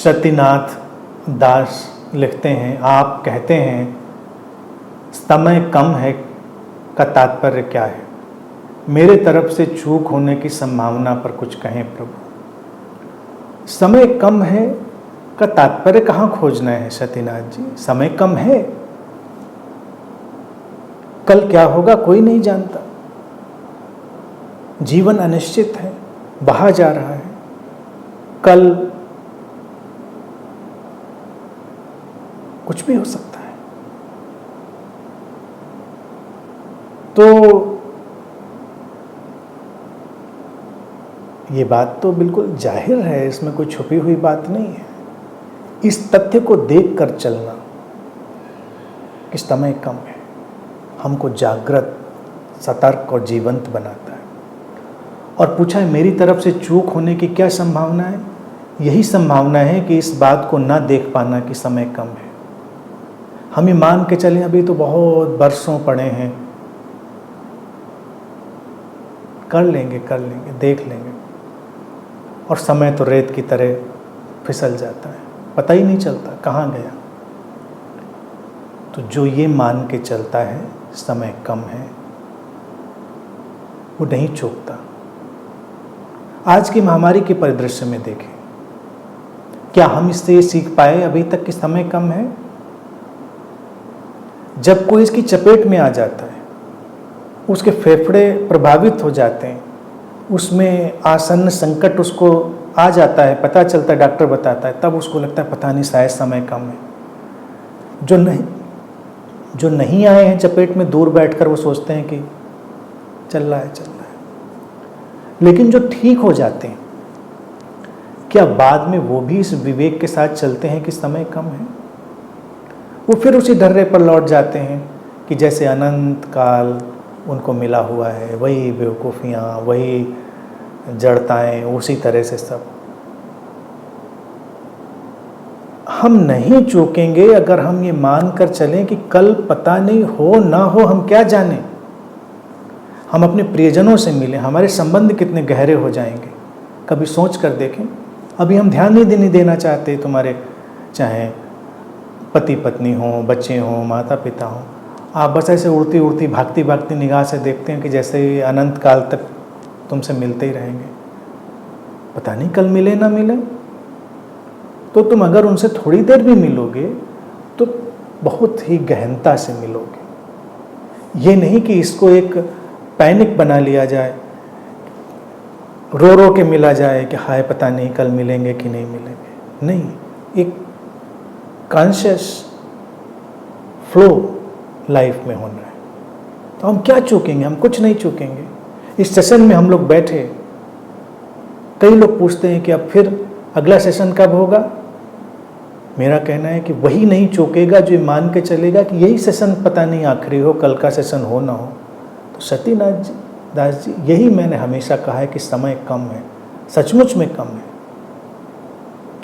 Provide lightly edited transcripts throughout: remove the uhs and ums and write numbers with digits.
सतीनाथ दास लिखते हैं, आप कहते हैं समय कम है का तात्पर्य क्या है? मेरे तरफ से चूक होने की संभावना पर कुछ कहें प्रभु। समय कम है का तात्पर्य कहाँ खोजना है सतीनाथ जी? समय कम है, कल क्या होगा कोई नहीं जानता। जीवन अनिश्चित है, बहा जा रहा है। कल कुछ भी हो सकता है। तो ये बात तो बिल्कुल जाहिर है, इसमें कोई छुपी हुई बात नहीं है। इस तथ्य को देखकर चलना कि समय कम है हमको जागृत, सतर्क और जीवंत बनाता है। और पूछा है मेरी तरफ से चूक होने की क्या संभावना है? यही संभावना है कि इस बात को ना देख पाना कि समय कम है। हम ये मान के चलें अभी तो बहुत बरसों पड़े हैं, कर लेंगे, देख लेंगे, और समय तो रेत की तरह फिसल जाता है, पता ही नहीं चलता कहाँ गया। तो जो ये मान के चलता है समय कम है, वो नहीं चूकता। आज की महामारी के परिदृश्य में देखें, क्या हम इससे ये सीख पाए अभी तक कि समय कम है? जब कोई इसकी चपेट में आ जाता है, उसके फेफड़े प्रभावित हो जाते हैं, उसमें आसन्न संकट उसको आ जाता है, पता चलता है, डॉक्टर बताता है, तब उसको लगता है पता नहीं शायद समय कम है। जो नहीं आए हैं चपेट में, दूर बैठकर वो सोचते हैं कि चल रहा है। लेकिन जो ठीक हो जाते हैं, क्या बाद में वो भी इस विवेक के साथ चलते हैं कि समय कम है? वो फिर उसी ढर्रे पर लौट जाते हैं कि जैसे अनंत काल उनको मिला हुआ है, वही बेवकूफ़ियाँ, वही जड़ताएँ, उसी तरह से सब। हम नहीं चूकेंगे अगर हम ये मान कर चलें कि कल पता नहीं हो ना हो, हम क्या जाने। हम अपने प्रियजनों से मिलें, हमारे संबंध कितने गहरे हो जाएंगे, कभी सोच कर देखें। अभी हम ध्यान नहीं देना चाहते, तुम्हारे चाहे पति पत्नी हो, बच्चे हों, माता पिता हों, आप बस ऐसे उड़ती उड़ती भागती भागती निगाह से देखते हैं कि जैसे अनंत काल तक तुमसे मिलते ही रहेंगे, पता नहीं कल मिले ना मिले। तो तुम अगर उनसे थोड़ी देर भी मिलोगे तो बहुत ही गहनता से मिलोगे। ये नहीं कि इसको एक पैनिक बना लिया जाए, रो रो के मिला जाए कि हाय पता नहीं कल मिलेंगे कि नहीं मिलेंगे। नहीं, एक कॉन्शियस फ्लो लाइफ में होना है। तो हम क्या चूकेंगे? हम कुछ नहीं चूकेंगे। इस सेशन में हम लोग बैठे, कई लोग पूछते हैं कि अब फिर अगला सेशन कब होगा? मेरा कहना है कि वही नहीं चूकेगा जो मान के चलेगा कि यही सेशन पता नहीं आखिरी हो, कल का सेशन हो ना हो। तो सतीनाथ दास जी, यही मैंने हमेशा कहा है कि समय कम है, सचमुच में कम है।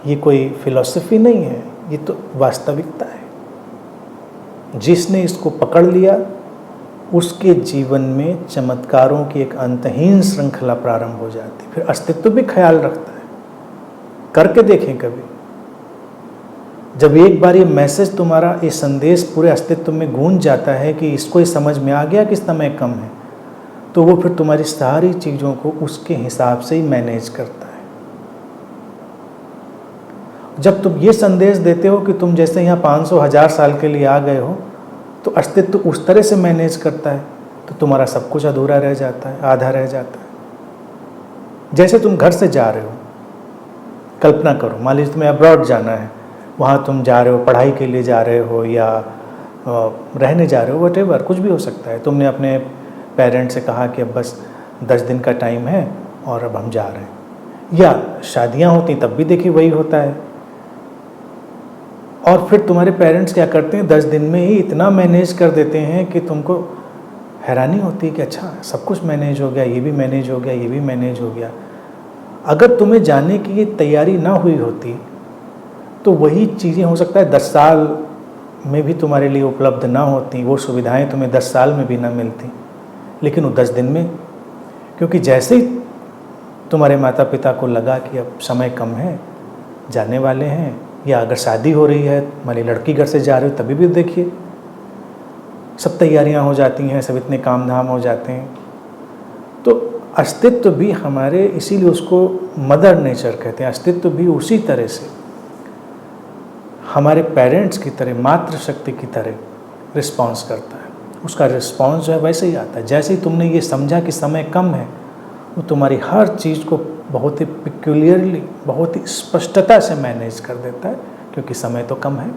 ये कोई फिलॉसफी नहीं है, ये तो वास्तविकता है। जिसने इसको पकड़ लिया उसके जीवन में चमत्कारों की एक अंतहीन श्रृंखला प्रारंभ हो जाती है। फिर अस्तित्व भी ख्याल रखता है। करके देखें कभी, जब एक बार ये मैसेज तुम्हारा, ये संदेश पूरे अस्तित्व में गूंज जाता है कि इसको ही समझ में आ गया कि समय कम है, तो वो फिर तुम्हारी सारी चीज़ों को उसके हिसाब से ही मैनेज करता है। जब तुम ये संदेश देते हो कि तुम जैसे यहाँ 500,000 साल के लिए आ गए हो, तो अस्तित्व उस तरह से मैनेज करता है, तो तुम्हारा सब कुछ अधूरा रह जाता है, आधा रह जाता है। जैसे तुम घर से जा रहे हो, कल्पना करो, मान लीजिए तुम्हें अब्रॉड जाना है, वहाँ तुम जा रहे हो, पढ़ाई के लिए जा रहे हो या रहने जा रहे हो, व्हाटएवर, कुछ भी हो सकता है। तुमने अपने पेरेंट्स से कहा कि अब बस 10 दिन का टाइम है और अब हम जा रहे हैं। या शादियाँ होती तब भी देखिए वही होता है। और फिर तुम्हारे पेरेंट्स क्या करते हैं, 10 दिन में ही इतना मैनेज कर देते हैं कि तुमको हैरानी होती है कि अच्छा सब कुछ मैनेज हो गया, ये भी मैनेज हो गया, ये भी मैनेज हो गया। अगर तुम्हें जाने की ये तैयारी ना हुई होती तो वही चीज़ें हो सकता है 10 साल में भी तुम्हारे लिए उपलब्ध ना होती, वो सुविधाएं तुम्हें 10 साल में भी ना मिलती, लेकिन वो 10 दिन में, क्योंकि जैसे ही तुम्हारे माता पिता को लगा कि अब समय कम है, जाने वाले हैं, या अगर शादी हो रही है, मान ली लड़की घर से जा रहे हो तभी भी देखिए सब तैयारियां हो जाती हैं, सब इतने काम धाम हो जाते हैं। तो अस्तित्व भी हमारे, इसीलिए उसको मदर नेचर कहते हैं, अस्तित्व भी उसी तरह से हमारे पेरेंट्स की तरह, मातृशक्ति की तरह रिस्पॉन्स करता है। उसका रिस्पॉन्स जो है वैसे ही आता है। जैसे ही तुमने ये समझा कि समय कम है, वो तुम्हारी हर चीज़ को बहुत ही पिक्यूलियरली, बहुत ही स्पष्टता से मैनेज कर देता है, क्योंकि समय तो कम है।